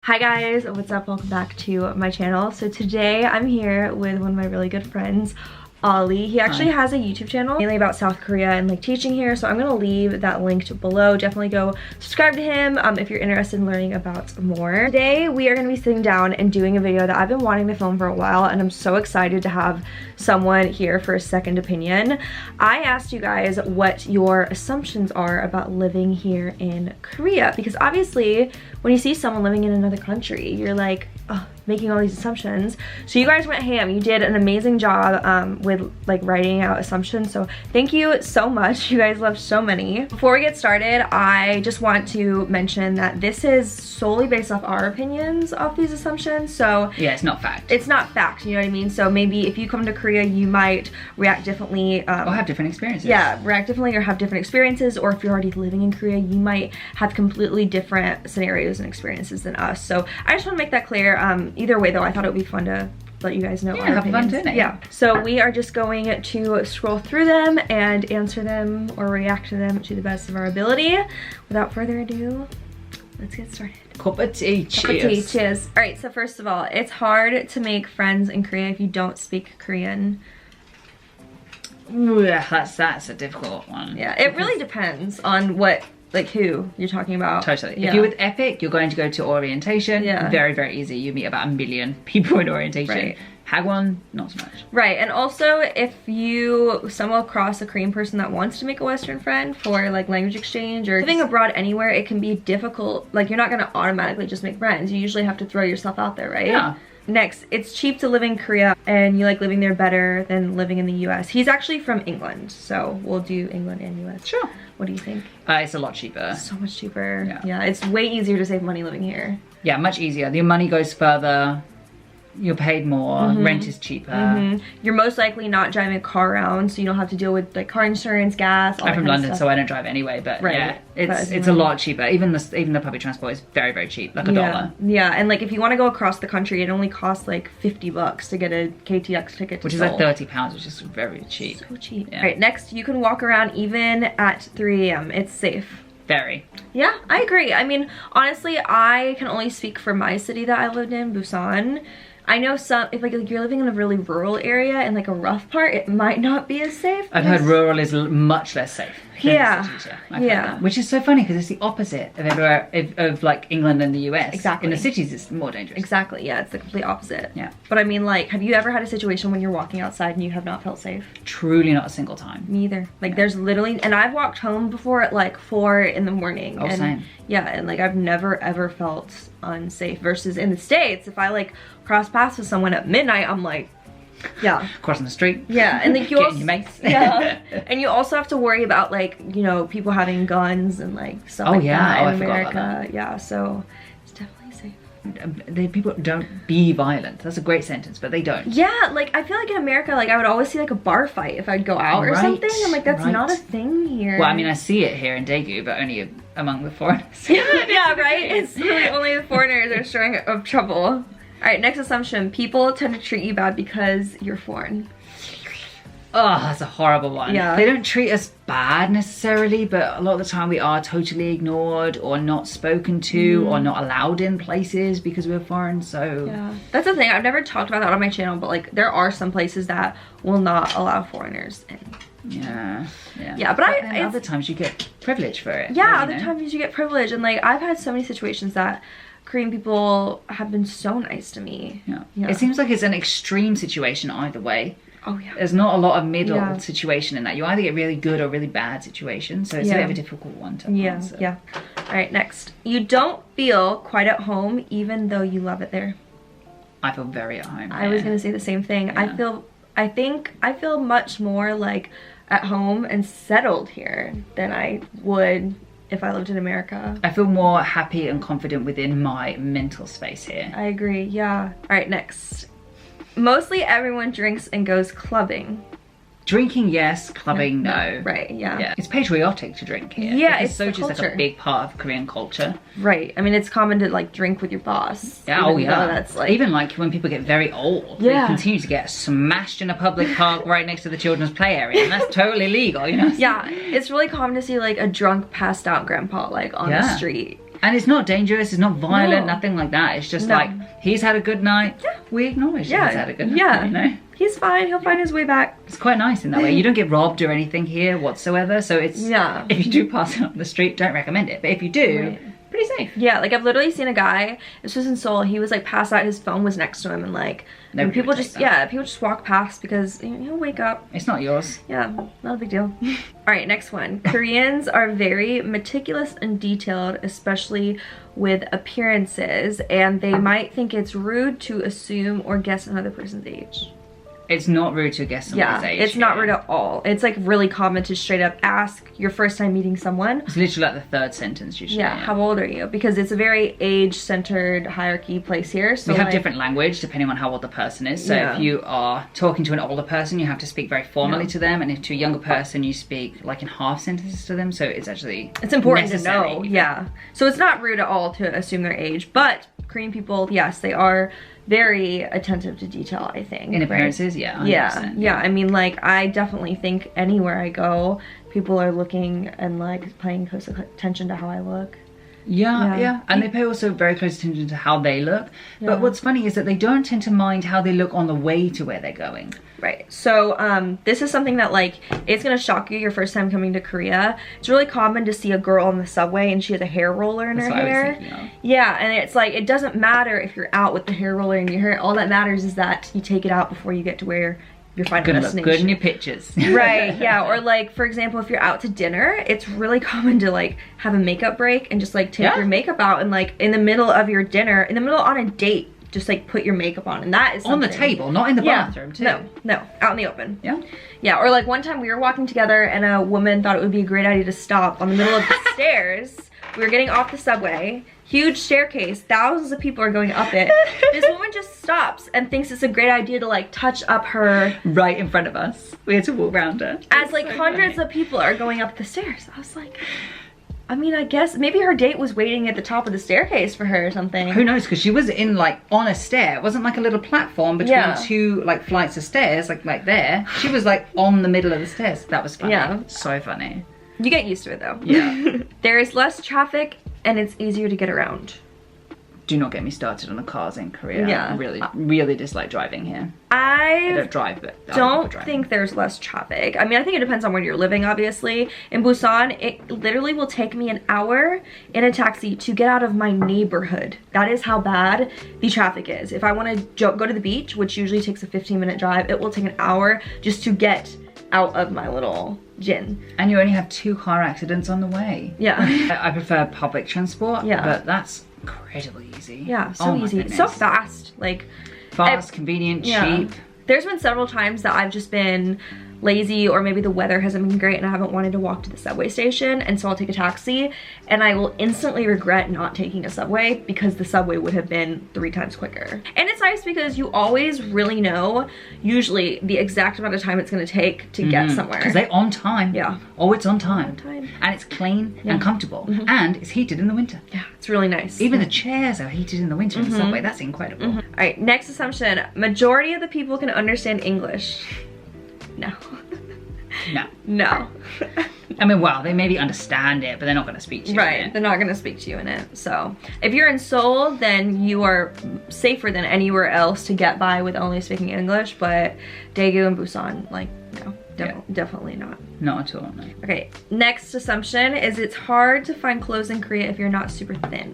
Hi guys, what's up? Welcome back to my channel. So today I'm here with one of my really good friends, Ollie. He actually has a YouTube channel mainly about South Korea and like teaching here, so I'm gonna leave that linked below. Definitely go subscribe to him if you're interested in learning about more. Today we are gonna be sitting down and doing a video that I've been wanting to film for a while, and I'm so excited to have someone here for a second opinion. I asked you guys what your assumptions are about living here in Korea, because obviously when you see someone living in another country, you're like, oh, making all these assumptions. So you guys went ham. You did an amazing job with like writing out assumptions, so thank you so much. You guys left so many. Before we get started, I just want to mention that this is solely based off our opinions of these assumptions. So yeah, it's not fact. It's not fact, you know what I mean? So maybe if you come to Korea, you might react differently. Or have different experiences. Yeah, react differently or have different experiences, or if you're already living in Korea, you might have completely different scenarios and experiences than us. So I just want to make that clear. Either way though, I thought it would be fun to let you guys know our have opinions. fun doing it. Yeah, so we are just going to scroll through them and answer them or react to them to the best of our ability. Without further ado, let's get started. Cup of tea, cheers. Cup of tea, cheers. All right, so first of all, it's hard to make friends in Korea if you don't speak Korean. Ooh, yeah, that's a difficult one. Yeah, it really depends on what, like who you're talking about. Totally. Yeah. If you're with Epic, you're going to go to orientation. Yeah. Very, very easy. You meet about 1 million people in orientation. Right. Hagwon, not so much. Right, and also if you stumble across a Korean person that wants to make a Western friend for like language exchange or living abroad anywhere, it can be difficult. Like you're not gonna automatically just make friends. You usually have to throw yourself out there, right? Yeah. Next, it's cheap to live in Korea and you like living there better than living in the US. He's actually from England, so we'll do England and US. Sure. What do you think? It's a lot cheaper. So much cheaper. Yeah. Yeah, it's way easier to save money living here. Yeah, much easier. Your money goes further. You're paid more. Rent is cheaper. You're most likely not driving a car around, so you don't have to deal with like car insurance, gas, all I'm that from kind of London, stuff. so I don't drive anyway. But Right. yeah, But it's a lot cheaper. Even the public transport is very, very cheap, like $1. Yeah, and like if you want to go across the country, it only costs like $50 to get a KTX ticket to Which is Seoul. like £30, which is very cheap. So cheap. Yeah. All right, next, you can walk around even at 3 a.m. It's safe. Very. Yeah, I agree. I mean, honestly, I can only speak for my city that I lived in, Busan. I know some, if like you're living in a really rural area in like a rough part, it might not be as safe. I've heard rural is much less safe. Than Yeah. the cities, I've heard that. Which is so funny because it's the opposite of everywhere of like England and the US. Exactly. In the cities, it's more dangerous. Exactly, yeah, it's the complete opposite. Yeah. But I mean, like, have you ever had a situation when you're walking outside and you have not felt safe? Truly not a single time. Me either. Like, there's literally, and I've walked home before at like 4 in the morning. Oh, and, same. Yeah, and like I've never ever felt unsafe. Versus in the States, if I like cross paths with someone at midnight, I'm like, yeah. Crossing the street. Yeah, and like you Getting also, your mates. yeah, and you also have to worry about like, you know, people having guns and like stuff like that in I forgot about America. that. Yeah, so it's definitely safe. People don't be violent. That's a great sentence, but they don't. Yeah, like I feel like in America, like I would always see like a bar fight if I'd go out or Right, something. I'm like, that's right. not a thing here. Well, I mean, I see it here in Daegu, but only among the foreigners. Yeah, right? It's really only the foreigners are stirring up trouble. Alright, next assumption. People tend to treat you bad because you're foreign. Oh, that's a horrible one. Yeah. They don't treat us bad necessarily, but a lot of the time we are totally ignored or not spoken to or not allowed in places because we're foreign, so... Yeah. That's the thing. I've never talked about that on my channel, but like there are some places that will not allow foreigners in. Yeah. Yeah, but then other times you get privilege for it. Yeah, you other know? times you get privilege, and like I've had so many situations that Korean people have been so nice to me. Yeah. Yeah. It seems like it's an extreme situation either way. Oh yeah. There's not a lot of middle Yeah. situation in that. You either get really good or really bad situation, so it's a bit of a difficult one to answer. Yeah. All right, next. You don't feel quite at home even though you love it there. I feel very at home. I was gonna say the same thing. Yeah. I feel much more like at home and settled here than I would if I lived in America. I feel more happy and confident within my mental space here. I agree, yeah. All right, next. Mostly everyone drinks and goes clubbing. Drinking, yes. Clubbing, no. Right, yeah. It's patriotic to drink here. Yeah, because it's the soju is like culture. a big part of Korean culture. Right. I mean, it's common to like drink with your boss. Yeah, oh even yeah. though that's like... Even like when people get very old, Yeah. they continue to get smashed in a public park right next to the children's play area, and that's totally legal, you know? Yeah, it's really common to see like a drunk, passed out grandpa like on the street. And it's not dangerous, it's not violent, No. nothing like that. It's just like, he's had a good night. Yeah. We acknowledge he's had a good night, yeah. you know? He's fine, he'll find his way back. It's quite nice in that way. You don't get robbed or anything here whatsoever. So it's, if you do pass it up the street, don't recommend it. But if you do, pretty safe. Yeah, like I've literally seen a guy, this was in Seoul, he was like passed out, his phone was next to him, and like, and people just, people just walk past because he'll wake up. It's not yours. Yeah, not a big deal. All right, next one. Koreans are very meticulous and detailed, especially with appearances, and they might think it's rude to assume or guess another person's age. It's not rude to guess someone's age. It's not rude at all. It's like really common to straight up ask your first time meeting someone. It's literally like the third sentence usually. Yeah, how old are you? Because it's a very age-centered hierarchy place here. So we have different language depending on how old the person is. So if you are talking to an older person, you have to speak very formally to them. And if to a younger person, you speak like in half sentences to them. So it's actually important to know. Yeah. So it's not rude at all to assume their age. But Korean people, yes, they are very attentive to detail, I think. In appearances, yeah. 100%. Yeah. I mean, like, I definitely think anywhere I go, people are looking and like paying close attention to how I look. Yeah. And they pay also very close attention to how they look. But what's funny is that they don't tend to mind how they look on the way to where they're going. Right. So this is something that like, it's gonna shock you your first time coming to Korea. It's really common to see a girl on the subway and she has a hair roller in her hair. Yeah, and it's like, it doesn't matter if you're out with the hair roller in your hair. All that matters is that you take it out before you get to where your final destination. Look good in your pictures. Right, yeah. Or like, for example, if you're out to dinner, it's really common to like have a makeup break and just like take your makeup out and like in the middle of your dinner, in the middle on a date, just like put your makeup on. And that is something. On the table, not in the bathroom too. No, out in the open. Yeah. Or like one time we were walking together and a woman thought it would be a great idea to stop on the middle of the stairs. We were getting off the subway, huge staircase, thousands of people are going up it. This woman just stops and thinks it's a great idea to like touch up her. Right in front of us. We had to walk around her. As like hundreds of people are going up the stairs. I was like, I mean, I guess maybe her date was waiting at the top of the staircase for her or something. Who knows, because she was in like on a stair. It wasn't like a little platform between two like flights of stairs, like there. She was like on the middle of the stairs. That was funny. Yeah. So funny. You get used to it though. Yeah. There is less traffic and it's easier to get around. Do not get me started on the cars in Korea. Yeah. I really dislike driving here. I don't drive, but I don't think there's less traffic. I mean, I think it depends on where you're living, obviously. In Busan, it literally will take me an hour in a taxi to get out of my neighborhood. That is how bad the traffic is. If I want to go to the beach, which usually takes a 15-minute drive, it will take an hour just to get out of my little gin. And you only have 2 car accidents on the way. Yeah. I prefer public transport, but that's incredibly easy. Yeah, so easy. It's so fast. Like, fast, convenient, cheap. There's been several times that I've just been lazy or maybe the weather hasn't been great and I haven't wanted to walk to the subway station, and so I'll take a taxi and I will instantly regret not taking a subway because the subway would have been 3 times quicker. And it's nice because you always really know usually the exact amount of time it's going to take to get somewhere. Because they're on time. Yeah. Oh, it's on time. And it's clean and comfortable. And it's heated in the winter. Yeah, it's really nice. Even the chairs are heated in the winter in the subway. That's incredible. All right, next assumption. Majority of the people can understand English. No. No. I mean, wow, they maybe understand it, but they're not going to speak to you in it. They're not going to speak to you in it. So if you're in Seoul, then you are safer than anywhere else to get by with only speaking English, but Daegu and Busan, like, no, definitely not. Not at all, no. Okay, next assumption is it's hard to find clothes in Korea if you're not super thin.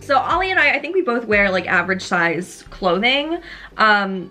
So Ollie and I think we both wear like average size clothing.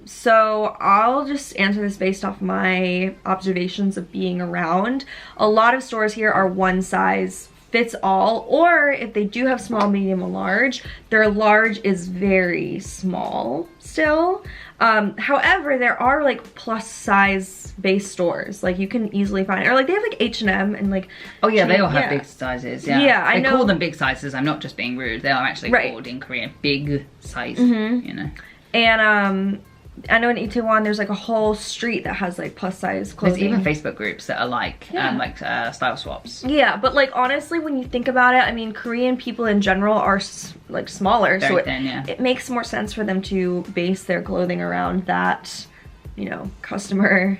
So I'll just answer this based off my observations of being around. A lot of stores here are one size fits all, or if they do have small, medium, or large, their large is very small still. However, there are like plus size base stores, like you can easily find, or like they have like H&M and like, oh yeah, they all have big sizes. Yeah, I know. They call them big sizes. I'm not just being rude. They are actually called in Korean big size. You know. And I know in Itaewon there's like a whole street that has like plus size clothing. There's even Facebook groups that are like style swaps. Yeah, but like honestly, when you think about it, I mean, Korean people in general are like smaller, very so thin, it makes more sense for them to base their clothing around that, you know, customer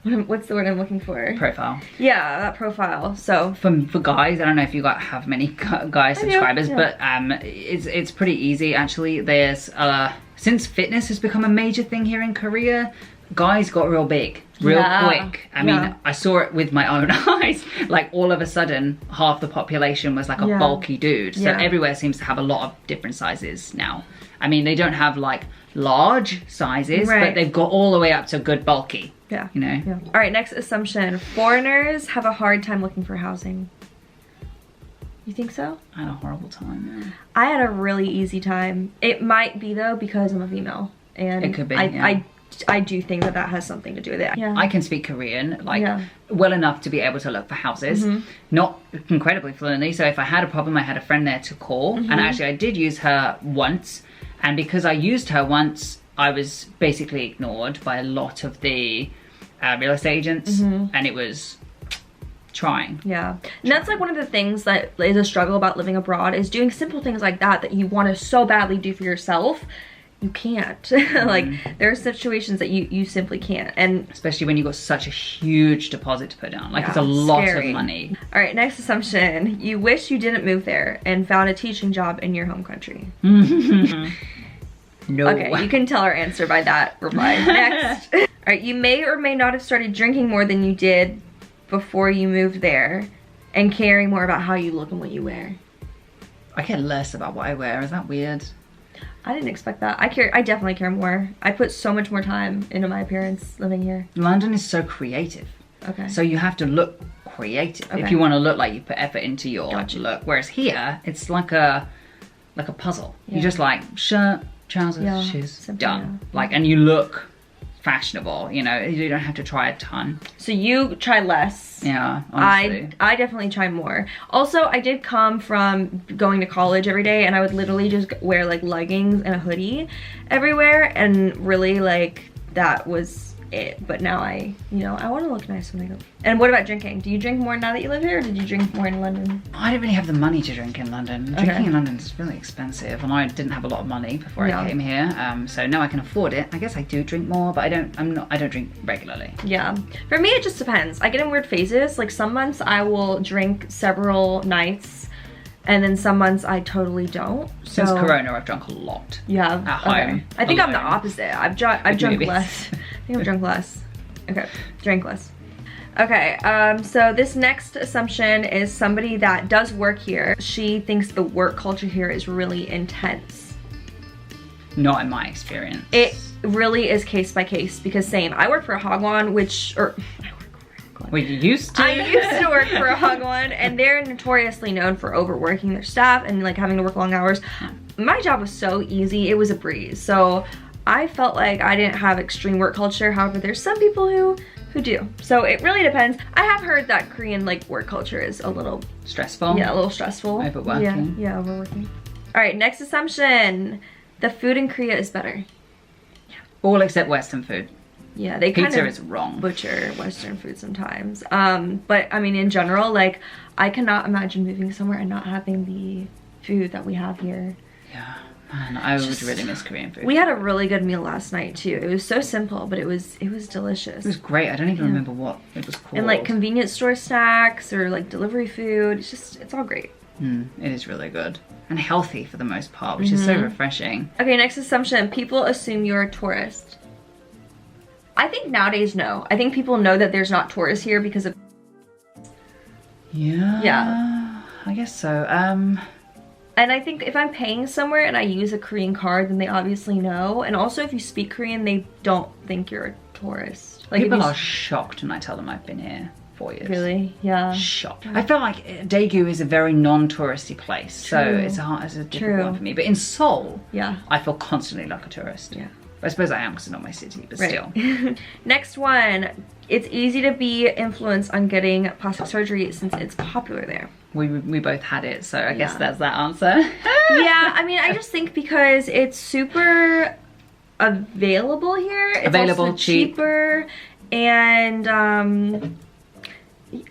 what's the word I'm looking for? Profile. Yeah, that profile. So for guys, I don't know if you have many guy subscribers, but it's pretty easy actually. There's since fitness has become a major thing here in Korea, guys got real big real quick. I mean, I saw it with my own eyes. Like all of a sudden half the population was like a bulky dude. So everywhere seems to have a lot of different sizes now. I mean, they don't have like large sizes, but they've got all the way up to good bulky. Yeah. You know? Yeah. All right, next assumption. Foreigners have a hard time looking for housing. You think so? I had a horrible time, yeah. I had a really easy time. It might be though because I'm a female. And it could be, I do think that has something to do with it. Yeah. I can speak Korean like well enough to be able to look for houses. Not incredibly fluently, so if I had a problem, I had a friend there to call. And actually I did use her once. And because I used her once, I was basically ignored by a lot of the real estate agents, and it was trying. Yeah, and that's like one of the things that is a struggle about living abroad, is doing simple things like that you want to so badly do for yourself. You can't. Like there are situations that you simply can't, and especially when you got such a huge deposit to put down. Like it's a lot of money. All right, next assumption. You wish you didn't move there and found a teaching job in your home country. No. Okay, you can tell our answer by that reply. Next. All right, you may or may not have started drinking more than you did before you moved there and caring more about how you look and what you wear. I care less about what I wear. Is that weird? I didn't expect that. I definitely care more. I put so much more time into my appearance living here. London is so creative. Okay. So you have to look creative if you want to look like you put effort into your look. Whereas here, it's like a puzzle. You just like shirt, trousers, shoes, done. Like, and you look fashionable, you know, you don't have to try a ton. So you try less. Yeah, honestly. I definitely try more. Also, I did come from going to college every day, and I would literally just wear like leggings and a hoodie everywhere, and really like that was it. But now I want to look nice when I go. And what about drinking? Do you drink more now that you live here, or did you drink more in London? I didn't really have the money to drink in London. Drinking in London is really expensive, and I didn't have a lot of money before I came here. So now I can afford it. I guess I do drink more, but I don't drink regularly. Yeah, for me it just depends. I get in weird phases. Like some months I will drink several nights, and then some months I totally don't. Since Corona, I've drunk a lot. Yeah, at home. I think I'm the opposite. I've drunk less. I think I've drunk less. Okay, drank less. Okay, so this next assumption is somebody that does work here. She thinks the work culture here is really intense. Not in my experience. It really is case by case, because same. I work for a Hagwon, Well, you used to. I used to work for a Hagwon, and they're notoriously known for overworking their staff and like having to work long hours. My job was so easy, it was a breeze. So I felt like I didn't have extreme work culture. However, there's some people who do. So it really depends. I have heard that Korean like work culture is a little stressful. Yeah, a little stressful. Overworking. Yeah, overworking. All right, next assumption. The food in Korea is better. Yeah. All except Western food. Yeah, they Pizza kind of is wrong. Butcher Western food sometimes. But I mean, in general, like I cannot imagine moving somewhere and not having the food that we have here. Yeah, man, I would really miss Korean food. We had a really good meal last night too. It was so simple, but it was delicious. It was great. I don't even remember what it was called. And like convenience store snacks or like delivery food. It's all great. It is really good. And healthy for the most part, which is so refreshing. Okay, next assumption. People assume you're a tourist. I think nowadays, no. I think people know that there's not tourists here because of... Yeah, I guess so. And I think if I'm paying somewhere and I use a Korean card, then they obviously know. And also if you speak Korean, they don't think you're a tourist. Like people are shocked when I tell them I've been here 4 years. Really? Yeah. Shocked. I feel like Daegu is a very non-touristy place. So it's a difficult one for me. But in Seoul, I feel constantly like a tourist. Yeah. I suppose I am because it's not my city, but still. Next one. It's easy to be influenced on getting plastic surgery since it's popular there. We both had it, so I guess that's that answer. Yeah, I mean, I just think because it's super available here. It's available, also cheaper, and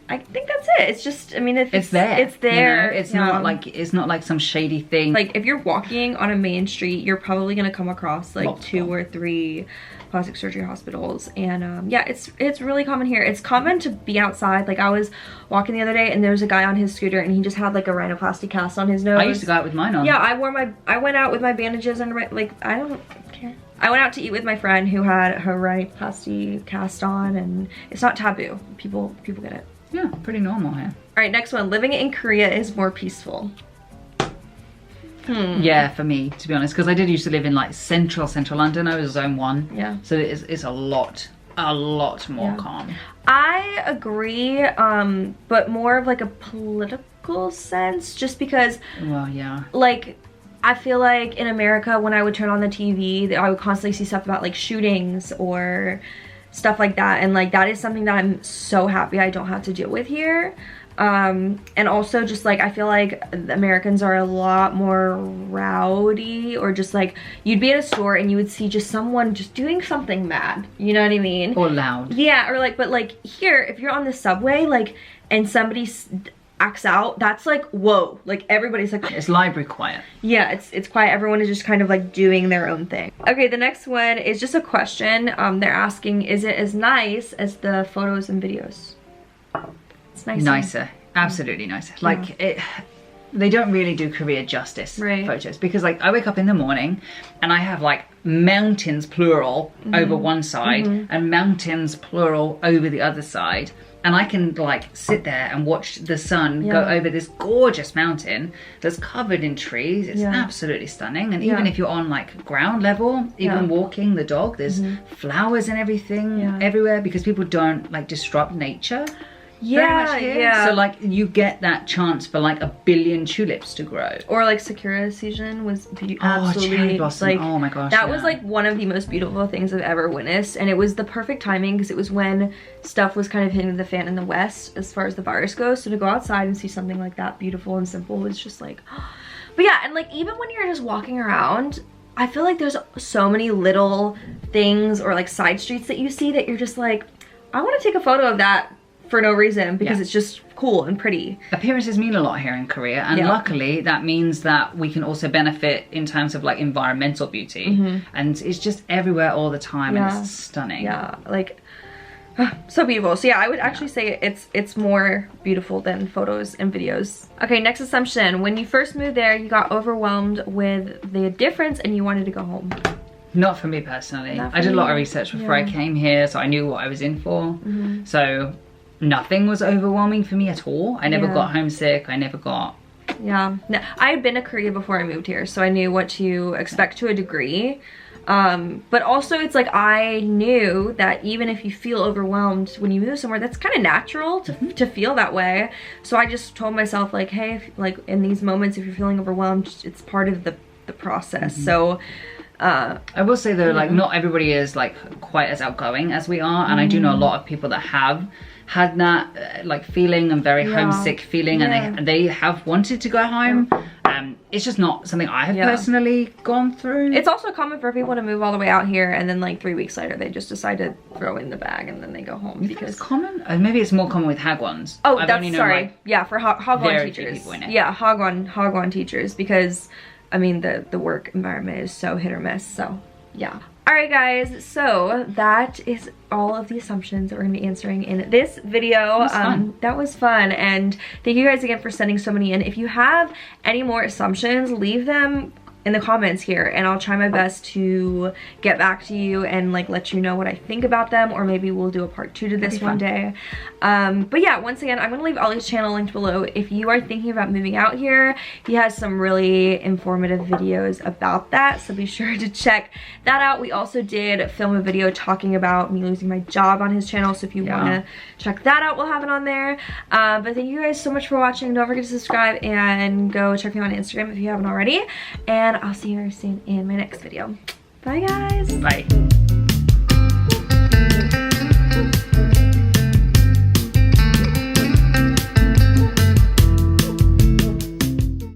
I think that's it. It's just, I mean, if it's there. It's there. You know? It's not like some shady thing. Like if you're walking on a main street, you're probably gonna come across like 2 or 3 plastic surgery hospitals, and yeah, it's really common here. It's common to be outside. Like I was walking the other day and there was a guy on his scooter and he just had like a rhinoplasty cast on his nose. I used to go out with mine on. Yeah, I went out with my bandages and like I don't care. I went out to eat with my friend who had her rhinoplasty cast on, and it's not taboo. People get it. Yeah, pretty normal here. All right, next one. Living in Korea is more peaceful. Yeah, for me, to be honest, because I did used to live in like central London. I was zone 1. Yeah. So it's a lot more calm. I agree, but more of like a political sense, just because. Well, yeah. Like, I feel like in America, when I would turn on the TV, I would constantly see stuff about like shootings or stuff like that, and like that is something that I'm so happy I don't have to deal with here. And also just like I feel like Americans are a lot more rowdy, or just like you'd be at a store and you would see just someone just doing something mad, you know what I mean? Or loud. Yeah, or like, but like here, if you're on the subway like and somebody acts out, that's like whoa, like everybody's like, it's library quiet. Yeah, it's quiet. Everyone is just kind of like doing their own thing. Okay, the next one is just a question. They're asking, is it as nice as the photos and videos? It's nicer, absolutely nicer. Like they don't really do Korea justice, photos, because like I wake up in the morning and I have like mountains plural over one side and mountains plural over the other side, and I can like sit there and watch the sun go over this gorgeous mountain that's covered in trees. It's absolutely stunning. And even if you're on like ground level, even walking the dog, there's flowers and everything everywhere, because people don't like disrupt nature. Yeah. So like you get that chance for like 1 billion tulips to grow. Or like Sakura season was absolutely cherry blossom. Like, oh my gosh. That was like one of the most beautiful things I've ever witnessed, and it was the perfect timing because it was when stuff was kind of hitting the fan in the West as far as the virus goes. So to go outside and see something like that beautiful and simple was just like, but yeah, and like even when you're just walking around, I feel like there's so many little things or like side streets that you see that you're just like, I want to take a photo of that for no reason, because it's just cool and pretty. Appearances mean a lot here in Korea, and luckily that means that we can also benefit in terms of like environmental beauty, and it's just everywhere all the time, and it's stunning. Yeah, like so beautiful. So yeah, I would actually say it's more beautiful than photos and videos. Okay, next assumption. When you first moved there, you got overwhelmed with the difference and you wanted to go home. Not for me personally. I did a lot of research before I came here, so I knew what I was in for. So nothing was overwhelming for me at all. I never got homesick. I never got... Yeah. No, I had been to Korea before I moved here, so I knew what to expect to a degree. But also it's like I knew that even if you feel overwhelmed when you move somewhere, that's kind of natural to feel that way. So I just told myself like, hey, if, like in these moments, if you're feeling overwhelmed, it's part of the process. So I will say though, like not everybody is like quite as outgoing as we are, and I do know a lot of people that have had that like feeling and very homesick feeling, and they have wanted to go home. It's just not something I have personally gone through. It's also common for people to move all the way out here and then like 3 weeks later they just decide to throw in the bag and then they go home. Because it's common? Maybe it's more common with Hagwons. Oh, that's sorry. Like, yeah, for Hagwon teachers. Yeah, Hagwon teachers, because I mean the work environment is so hit or miss. So yeah. Alright guys, so that is all of the assumptions that we're going to be answering in this video. That was fun, and thank you guys again for sending so many in. If you have any more assumptions, leave them in the comments here and I'll try my best to get back to you and like let you know what I think about them, or maybe we'll do a part 2 to this one day. But yeah, once again, I'm gonna leave Ollie's channel linked below. If you are thinking about moving out here, he has some really informative videos about that, so be sure to check that out. We also did film a video talking about me losing my job on his channel, so if you want to check that out, we'll have it on there. But thank you guys so much for watching. Don't forget to subscribe and go check me out on Instagram if you haven't already, and I'll see you very soon in my next video. Bye guys. Bye.